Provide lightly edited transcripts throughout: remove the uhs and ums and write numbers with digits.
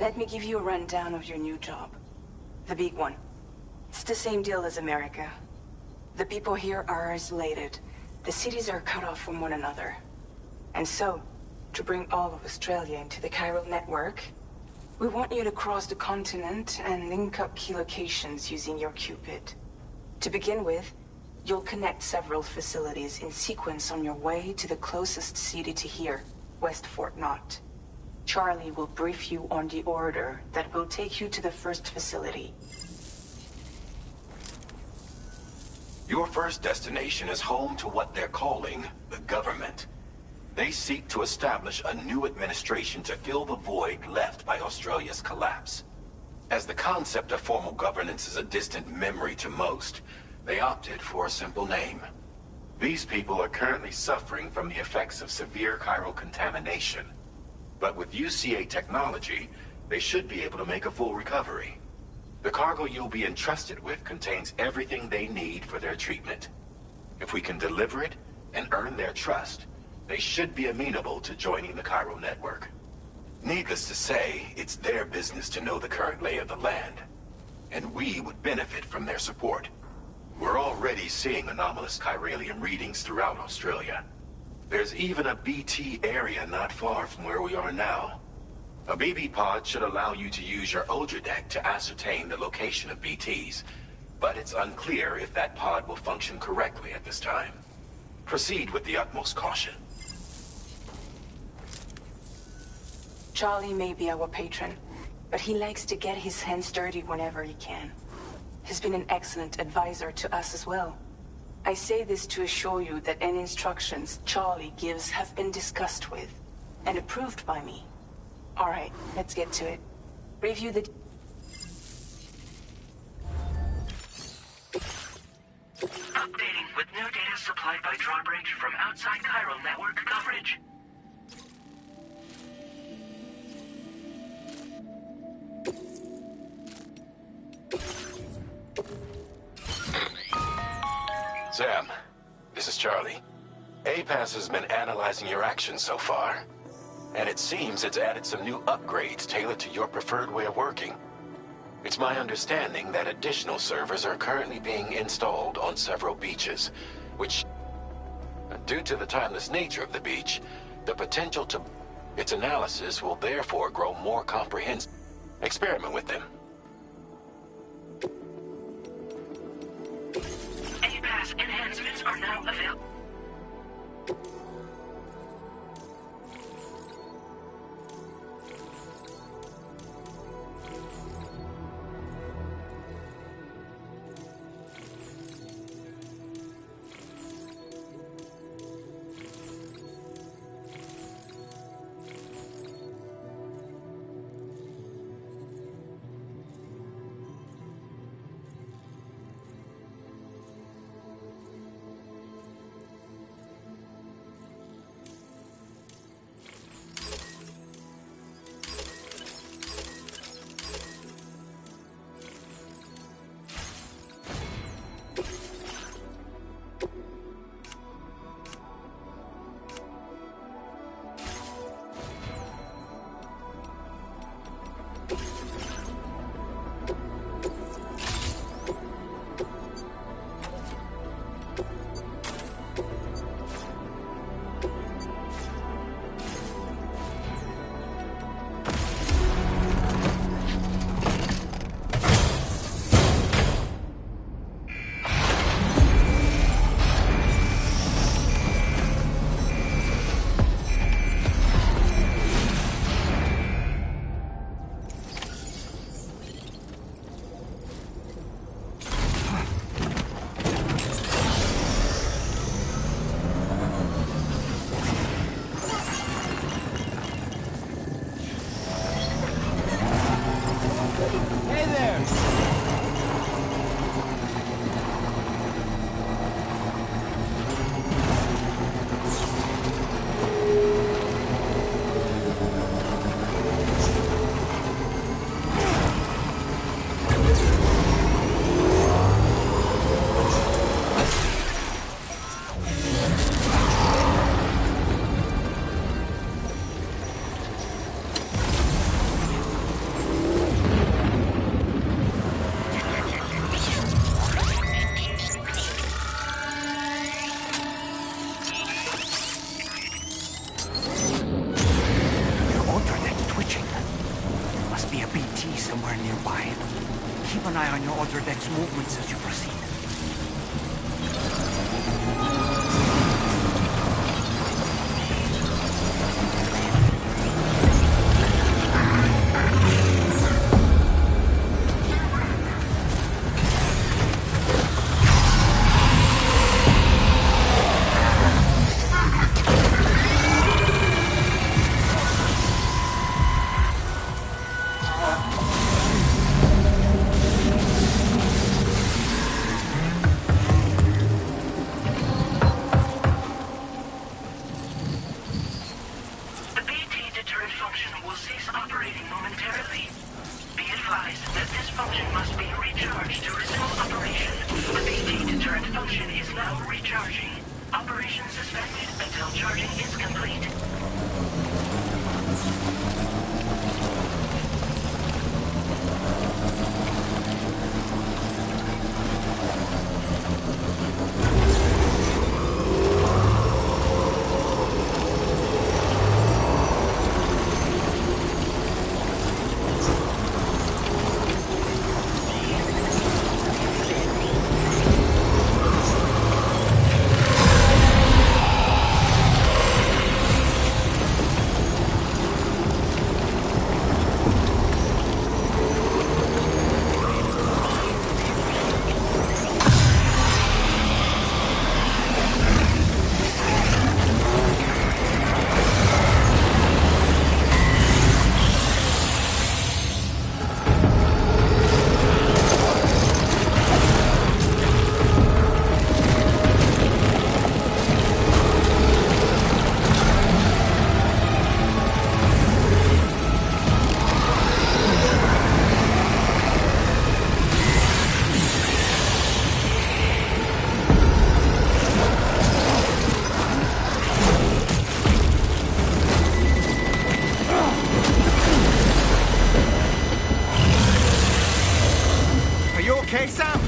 Let me give you a rundown of your new job. The big one. It's the same deal as America. The people here are isolated. The cities are cut off from one another. And so, to bring all of Australia into the chiral network, we want you to cross the continent and link up key locations using your Cupid. To begin with, you'll connect several facilities in sequence on your way to the closest city to here, West Fort Knott. Charlie will brief you on the order that will take you to the first facility. Your first destination is home to what they're calling the government. They seek to establish a new administration to fill the void left by Australia's collapse. As the concept of formal governance is a distant memory to most, they opted for a simple name. These people are currently suffering from the effects of severe chiral contamination. But with UCA technology, they should be able to make a full recovery. The cargo you'll be entrusted with contains everything they need for their treatment. If we can deliver it and earn their trust, they should be amenable to joining the chiral network. Needless to say, it's their business to know the current lay of the land, and we would benefit from their support. We're already seeing anomalous chiralium readings throughout Australia. There's even a BT area not far from where we are now. A BB pod should allow you to use your Ultra deck to ascertain the location of BTs, but it's unclear if that pod will function correctly at this time. Proceed with the utmost caution. Charlie may be our patron, but he likes to get his hands dirty whenever he can. He's been an excellent advisor to us as well. I say this to assure you that any instructions Charlie gives have been discussed with and approved by me. All right, let's get to it. Review the... Updating with new data supplied by Drawbridge from outside chiral network coverage. Sam, this is Charlie. APAS has been analyzing your actions so far, and it seems it's added some new upgrades tailored to your preferred way of working. It's my understanding that additional servers are currently being installed on several beaches, which, due to the timeless nature of the beach, the potential to... its analysis will therefore grow more comprehensive. Experiment with them. APAS enhancements are now available. Keep an eye on your other deck's movements as you proceed. Okay, Sam?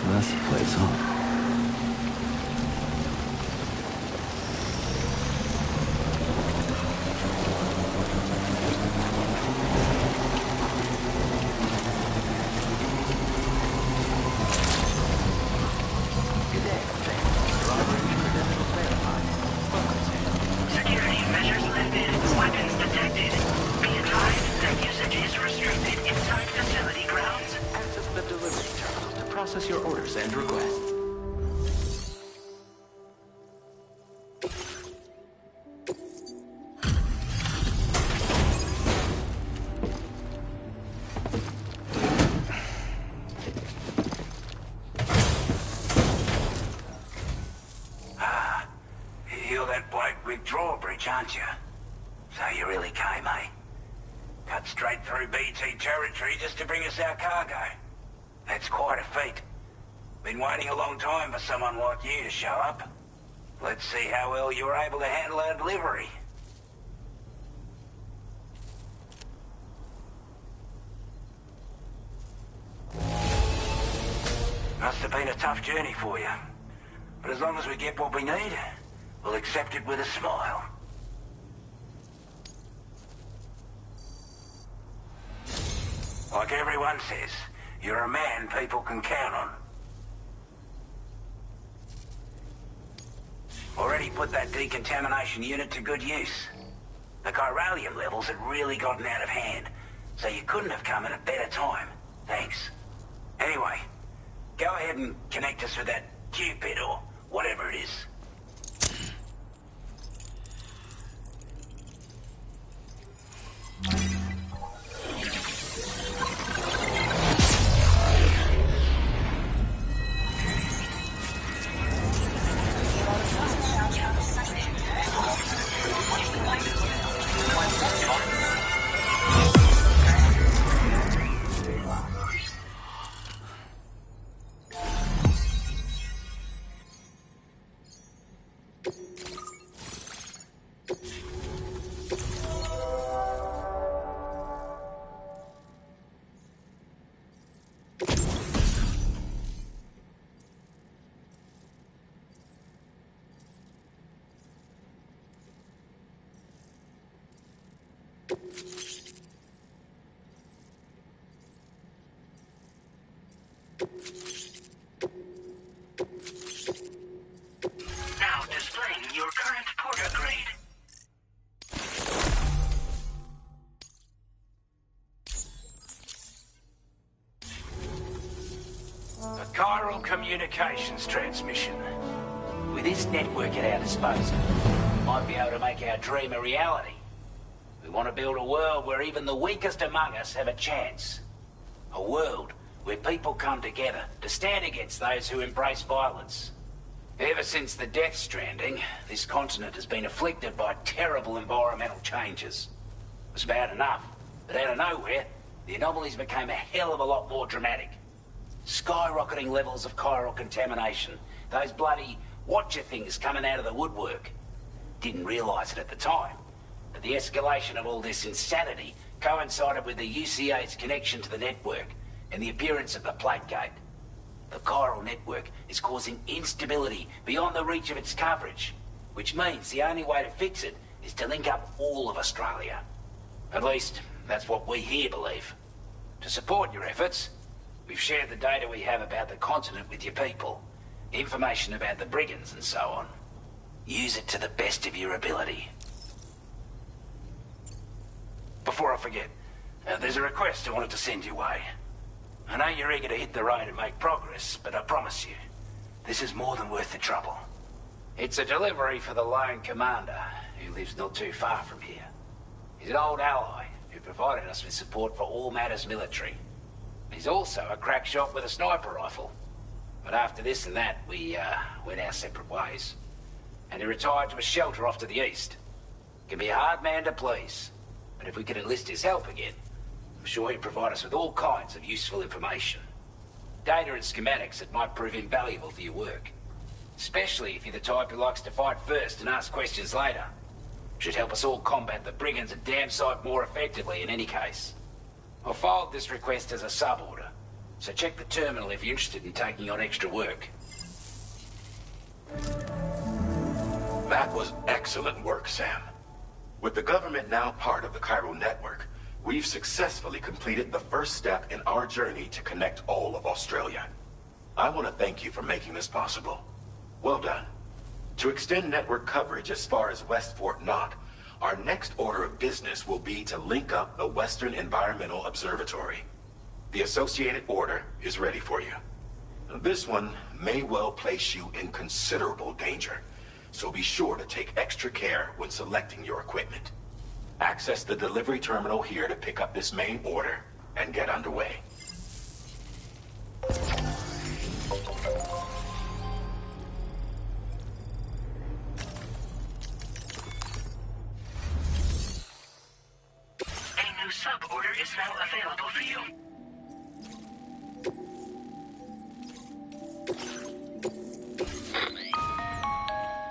That's the place, huh? Security measures lifted. Weapons detected. Be advised that usage is restricted inside facility grounds. Access the delivery terminal to process your orders and requests. You're that bloke with drawbridge, aren't you? So you really came, eh? Cut straight through BT territory just to bring us our cargo. That's quite a feat. Been waiting a long time for someone like you to show up. Let's see how well you were able to handle our delivery. been a tough journey for you. But as long as we get what we need, we'll accept it with a smile. Like everyone says, you're a man people can count on. Already put that decontamination unit to good use. The chiralium levels had really gotten out of hand, so you couldn't have come at a better time. Thanks. Anyway, go ahead and connect us with that Cupid or whatever it is. Now displaying your current porter grade. A chiral communications transmission. With this network at our disposal, we might be able to make our dream a reality. We want to build a world where even the weakest among us have a chance. A world where people come together to stand against those who embrace violence. Ever since the Death Stranding, this continent has been afflicted by terrible environmental changes. It was bad enough, but out of nowhere, the anomalies became a hell of a lot more dramatic. Skyrocketing levels of chiral contamination. Those bloody watcher things coming out of the woodwork. Didn't realise it at the time, but the escalation of all this insanity coincided with the UCA's connection to the network and the appearance of the Plague Gate. The chiral network is causing instability beyond the reach of its coverage, which means the only way to fix it is to link up all of Australia. At least, that's what we here believe. To support your efforts, we've shared the data we have about the continent with your people, information about the brigands and so on. Use it to the best of your ability. Before I forget, there's a request I wanted to send your way. I know you're eager to hit the road and make progress, but I promise you, this is more than worth the trouble. It's a delivery for the lone commander, who lives not too far from here. He's an old ally who provided us with support for all matters military. He's also a crack shot with a sniper rifle. But after this and that, we went our separate ways. And he retired to a shelter off to the east. Can be a hard man to please, but if we could enlist his help again, I'm sure he'd provide us with all kinds of useful information. Data and schematics that might prove invaluable for your work. Especially if you're the type who likes to fight first and ask questions later. Should help us all combat the brigands a damn sight more effectively in any case. I filed this request as a sub-order, so check the terminal if you're interested in taking on extra work. That was excellent work, Sam. With the government now part of the chiral network, we've successfully completed the first step in our journey to connect all of Australia. I want to thank you for making this possible. Well done. To extend network coverage as far as West Fort Knott, our next order of business will be to link up the Western Environmental Observatory. The associated order is ready for you. This one may well place you in considerable danger, so be sure to take extra care when selecting your equipment. Access the delivery terminal here to pick up this main order and get underway. A new sub-order is now available for you.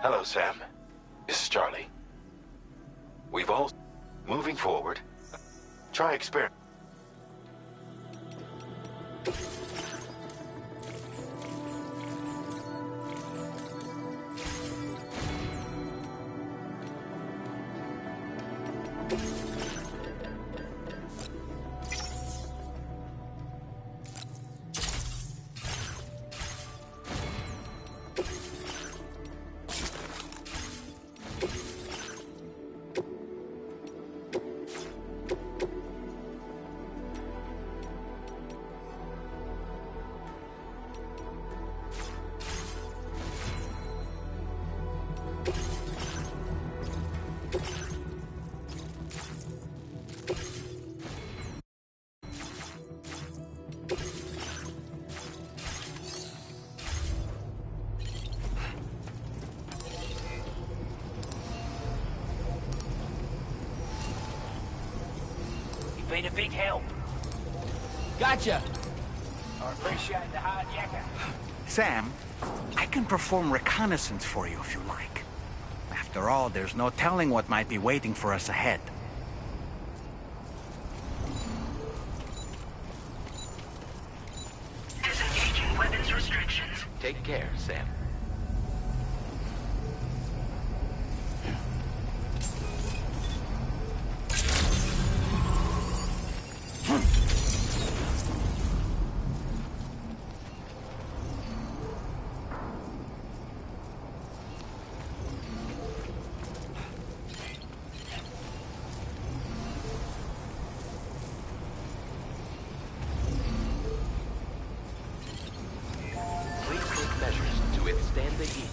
Hello, Sam. This is Charlie. We've all... Moving forward, try experiment. You've been a big help. Gotcha! I appreciate the hard yakka. Sam, I can perform reconnaissance for you if you like. After all, there's no telling what might be waiting for us ahead. Disengaging weapons restrictions. Take care, Sam. Please take measures to withstand the heat.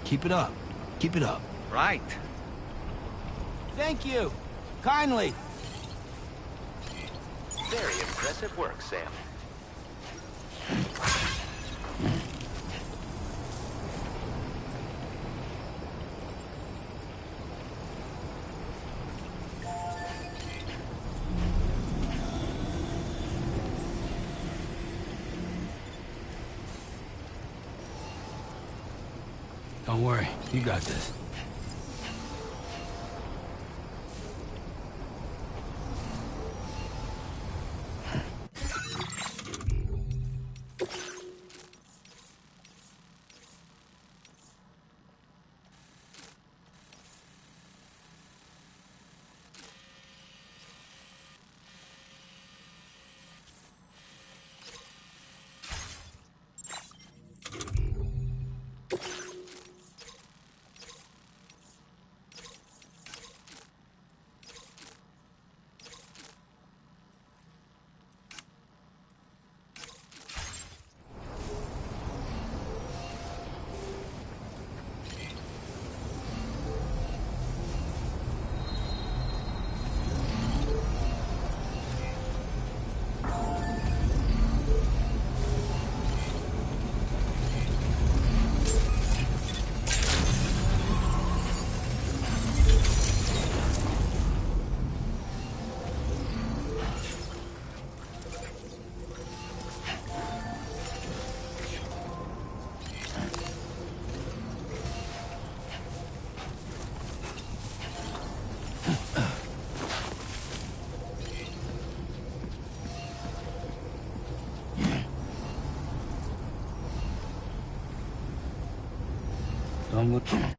Keep it up. Keep it up. Right. Thank you. Kindly. Very impressive work, Sam. Don't worry. You got this. Don't look.